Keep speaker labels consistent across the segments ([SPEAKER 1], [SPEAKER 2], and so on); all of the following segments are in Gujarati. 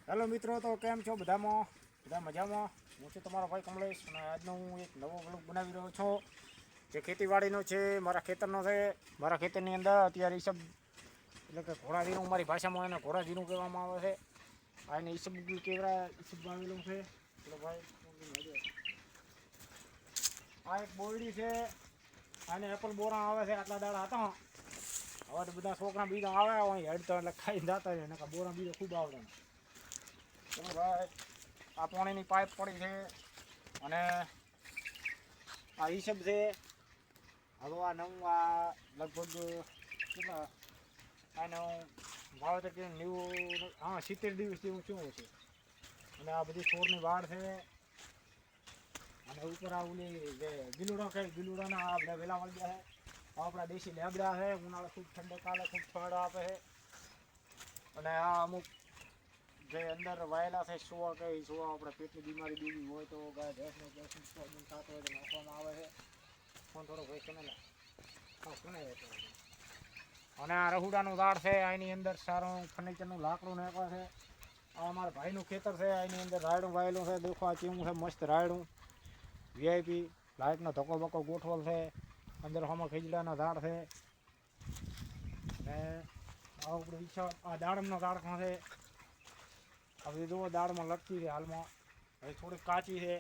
[SPEAKER 1] હેલો મિત્રો, તો કેમ છો બધામાં? બધા મજામાં? હું છું તમારો ભાઈ કમલેશ અને આજનો હું એક નવો બ્લોગ બનાવી રહ્યો છું જે ખેતીવાડીનો છે, મારા ખેતરનો છે. મારા ખેતરની અંદર અત્યારે ઈસબ એટલે કે ઘોડાજીરું, મારી ભાષામાં એને ઘોડાજીરું કહેવામાં આવે છે. આ એને ઈસબ કેવડા ઈસબ વાવેલું છે. એટલે ભાઈ આ એક બોરડી છે, આને એપલ બોરા આવે છે. આટલા દાડા હતા હવે તો બધા છોકરા બીજા આવે હોય હેડતો એટલે ખાઈ જતા રહે ને બોરા બીજો ખૂબ આવડે. ચલો ભાઈ, આ પાણીની પાઇપ પડી છે અને આ ઈસબ છે. હવે આ નવું આ લગભગ કેટલા આને વાવેતર કરીને 70 દિવસ જેવું શું છે. અને આ બધી છોડની વાડ છે અને ઉપર આ ઓલી જે ગીલુડા કહે ગીલુડાના આ બધા વેલા વળી ગયા છે. આપણા દેશી લેબડા છે. ઉનાળે ખૂબ ઠંડક આવે, ખૂબ ફળ આપે છે. અને આ અમુક જે અંદર વાયેલા છે સુવા કે સુવા આપણે પેટની બીમારી બીજી હોય તો ગાય ભેંસનો થતો હોય તો નાખવામાં આવે છે. ફોન થોડો ભાઈ સુને અને આ રहुડાનું ઝાડ છે. એની અંદર સારું ફર્નિચરનું લાકડું નાખે છે. આ અમારા ભાઈનું ખેતર છે. એની અંદર રાયડું વાયેલું છે. દેખો આ કેવું છે, મસ્ત રાયડું વીઆઈપી લાઇટનો ધક્કો બક્કો ગોઠવેલ છે. અંદર હમણાં ખીજડાના ઝાડ છે અને આ ઉપર ઈચ્છા આ દાડમનો ઝાડ પણ છે. હવે જુઓ દાળમાં લટકી છે હાલમાં. હવે થોડીક કાચી છે,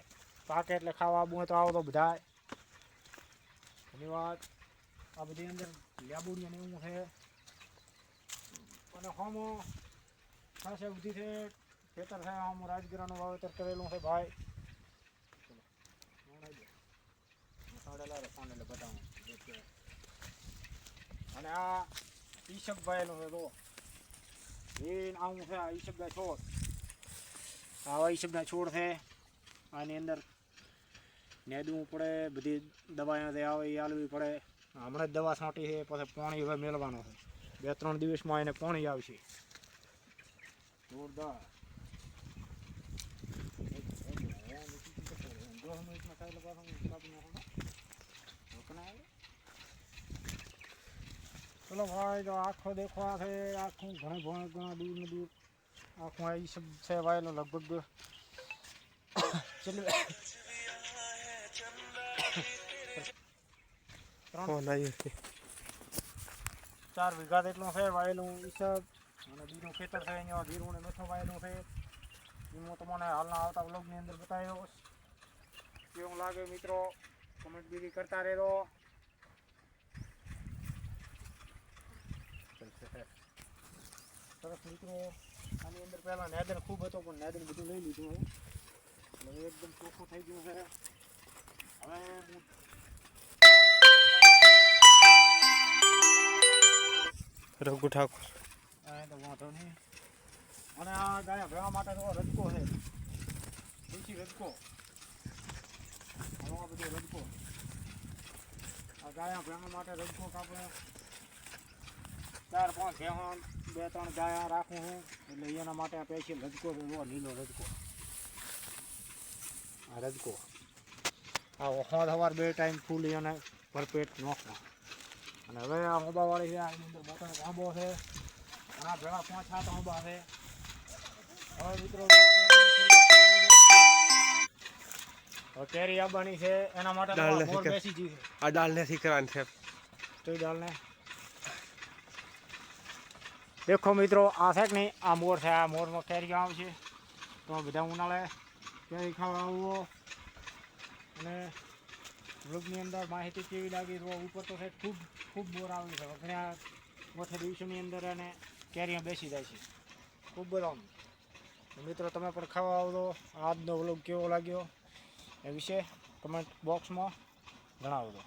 [SPEAKER 1] પાકે એટલે ખાવા આવું તો આવો તો બધા. ધન્યવાદ. આ બધી અંદર લેબુડિયા ને એવું છે અને હમો ખાસે બધી છે. ખેતર છે આમ રાજગીરાનું વાવેતર કરેલું છે ભાઈ. અને આ ઈસબ વાયેલું છે તો એ આવું છે. આ ઈસબના છોડ, આવા ઈસબના છોડ છે. આની અંદર નેદવું પડે, બધી દવા આવે એ આલવી પડે. હમણાં જ દવા છાંટી છે, પછી પાણી હવે મેળવાનું છે. 2-3 દિવસમાં એને પાણી આવશે. જોરદાર. ચલો ભાઈ, તો આખો દેખવા છે. આખું ઘણા દૂર ને દૂર આખું આ ઈસબ છે વાયેલો. લગભગ 4 વીઘા જેટલું છે વાયેલું ઈસબ. અને બીજું ખેતર છે અહીંયા જીરું ને મેથો વાયેલું છે. હું તમને હાલના આવતા વ્લોગની અંદર બતાવ્યો. કેવું લાગે મિત્રો, કમેન્ટ બીજી કરતા રહેજો. સરસ મિત્રો. આની અંદર પહેલાં નેદર ખૂબ હતો પણ નેદર બધું લઈ લીધું હવે. હવે એકદમ ચોખ્ખું થઈ ગયું છે. હવે
[SPEAKER 2] રઘુ ઠાકોર
[SPEAKER 1] તો વાંધો નહીં. અને આ ગાય ભેવા માટે તો રજકો છે, દેશી રજકો. આ બધો રજકો આ ગાયા ભેવા માટે રજકો આપણે 4-5 ભેવા 2-3 ગાયા રાખું છું એટલે એના માટે આ સ્પેશિયલ રજકો છે. લીલો રજકો, આ રજકો આ સવાર 2 ટાઈમ ફૂલ એને ભરપેટ નાખવા. અને હવે આ હોબાવાળી છે. આની અંદર મોટો આંબો છે. આ ભેળા 5-7 હોબા છે. હવે મિત્રો કેરી આવવાની છે, એના માટે મોર બેસી ગઈ છે.
[SPEAKER 2] આ દાળ નથી કરવાની છે
[SPEAKER 1] તો દાળને દેખો મિત્રો, આ છે કે નહીં, આ મોર છે. આ મોરમાં કેરી આવશે તો બધા ઉનાળે કેરી ખાવા આવો. અને વ્લોગની અંદર માહિતી કેવી લાગી તો ઉપર તો છે ખૂબ ખૂબ બોર આવી છે. ઘણા ઓછા દિવસોની અંદર અને કેરીઓ બેસી જાય છે ખૂબ બધા. મિત્રો તમે પણ ખાવા આવજો. આજનો વ્લોગ કેવો લાગ્યો એ વિશે કમેન્ટ બોક્સમાં જણાવજો.